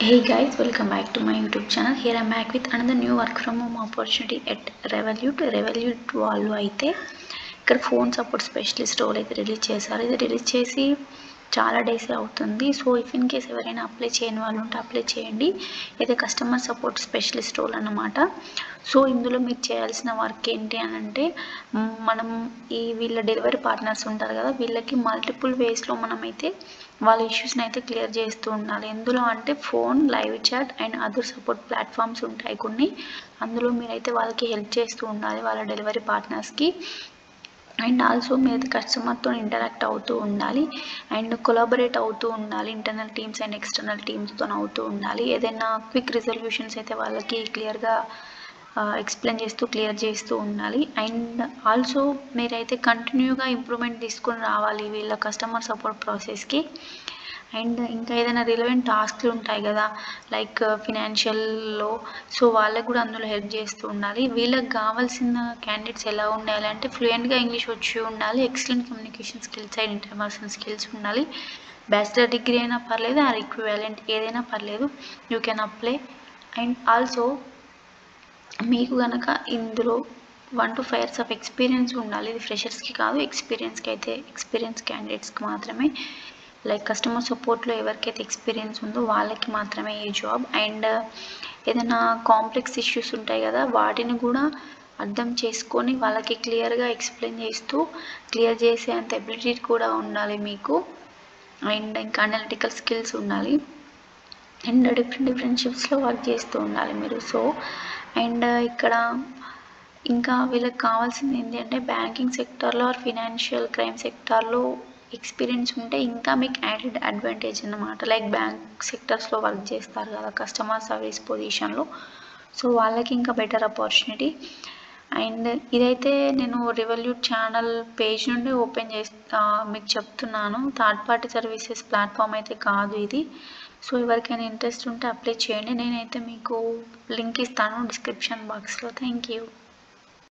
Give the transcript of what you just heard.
Hey guys, welcome back to my YouTube channel. Here I'm back with another new work from home opportunity at Revolut. Revolut వాళ్ళు అయితే ఇక్కడ phone support specialist role అయితే release చేశారు. ఇది release చేసి చాలా days అవుతుంది. So if in case ఎవరైనా అప్లై చేయని వాళ్ళు ఉంటే అప్లై చేయండి. ఇది కస్టమర్ సపోర్ట్ స్పెషలిస్ట్ రోల్ అన్నమాట. సో ఇందులో మీరు చేయాల్సిన వర్క్ ఏంటి అని అంటే మనం వీళ్ళ డెలివరీ పార్ట్నర్స్ ఉంటారు కదా, వీళ్ళకి మల్టిపుల్ వేస్లో మనమైతే వాళ్ళ ఇష్యూస్ని అయితే క్లియర్ చేస్తూ ఉండాలి. ఎందులో అంటే phone, live chat and other support platforms ఉంటాయి కొన్ని. అందులో మీరైతే వాళ్ళకి హెల్ప్ చేస్తూ ఉండాలి, వాళ్ళ డెలివరీ పార్ట్నర్స్కి. అండ్ ఆల్సో మీరు కస్టమర్తో ఇంటరాక్ట్ అవుతూ ఉండాలి అండ్ కొలాబరేట్ అవుతూ ఉండాలి. ఇంటర్నల్ టీమ్స్ అండ్ ఎక్స్టర్నల్ టీమ్స్తో అవుతూ ఉండాలి. ఏదైనా క్విక్ రిజల్యూషన్స్ అయితే వాళ్ళకి క్లియర్గా ఎక్స్ప్లెయిన్ చేస్తూ క్లియర్ చేస్తూ ఉండాలి. అండ్ ఆల్సో మీరైతే కంటిన్యూగా ఇంప్రూవ్మెంట్ తీసుకొని రావాలి వీళ్ళ కస్టమర్ సపోర్ట్ ప్రాసెస్కి. అండ్ ఇంకా ఏదైనా రిలవెంట్ టాస్క్లు ఉంటాయి కదా, లైక్ ఫినాన్షియల్లో, సో వాళ్ళకు కూడా అందులో హెల్ప్ చేస్తూ ఉండాలి. వీళ్ళకి కావాల్సిన క్యాండిడేట్స్ ఎలా ఉండాలి అంటే ఫ్లూయెంట్గా ఇంగ్లీష్ వచ్చి ఉండాలి, excellent communication skills and interpersonal skills ఉండాలి. బ్యాచిలర్ డిగ్రీ అయినా పర్లేదు, ఆర్ ఈక్వివాలెంట్ ఏదైనా పర్లేదు, you can apply. And also మీకు కనుక ఇందులో 1 to 5 years ఆఫ్ ఎక్స్పీరియన్స్ ఉండాలి. ఇది ఫ్రెషర్స్కి కాదు, ఎక్స్పీరియన్స్ క్యాండిడేట్స్కి మాత్రమే. లైక్ కస్టమర్ సపోర్ట్లో ఎవరికైతే ఎక్స్పీరియన్స్ ఉందో వాళ్ళకి మాత్రమే ఈ జాబ్. అండ్ ఏదైనా కాంప్లెక్స్ ఇష్యూస్ ఉంటాయి కదా, వాటిని కూడా అర్థం చేసుకొని వాళ్ళకి క్లియర్గా ఎక్స్ప్లెయిన్ చేస్తూ క్లియర్ చేసే అంత ఎబిలిటీ కూడా ఉండాలి మీకు. అండ్ ఇంకా అనలిటికల్ స్కిల్స్ ఉండాలి అండ్ డిఫరెంట్ షిఫ్ట్స్లో వర్క్ చేస్తూ ఉండాలి మీరు. సో అండ్ ఇక్కడ ఇంకా వీళ్ళకి కావాల్సింది ఏంటి అంటే బ్యాంకింగ్ సెక్టార్లో ఆర్ ఫినాన్షియల్ క్రైమ్ సెక్టార్లో ఎక్స్పీరియన్స్ ఉంటే ఇంకా మీకు యాడెడ్ అడ్వాంటేజ్ అన్నమాట. లైక్ బ్యాంక్ సెక్టర్స్లో వర్క్ చేస్తారు కదా కస్టమర్ సర్వీస్ పొజిషన్లో, సో వాళ్ళకి ఇంకా బెటర్ ఆపర్చునిటీ. అండ్ ఇదైతే నేను రెవల్యూట్ ఛానల్ పేజ్ నుండి ఓపెన్ మీకు చెప్తున్నాను, థర్డ్ పార్టీ సర్వీసెస్ ప్లాట్ఫామ్ అయితే కాదు ఇది. సో ఎవరికైనా ఇంట్రెస్ట్ ఉంటే అప్లై చేయండి. నేనైతే మీకు లింక్ ఇస్తాను డిస్క్రిప్షన్ బాక్స్లో. Thank you.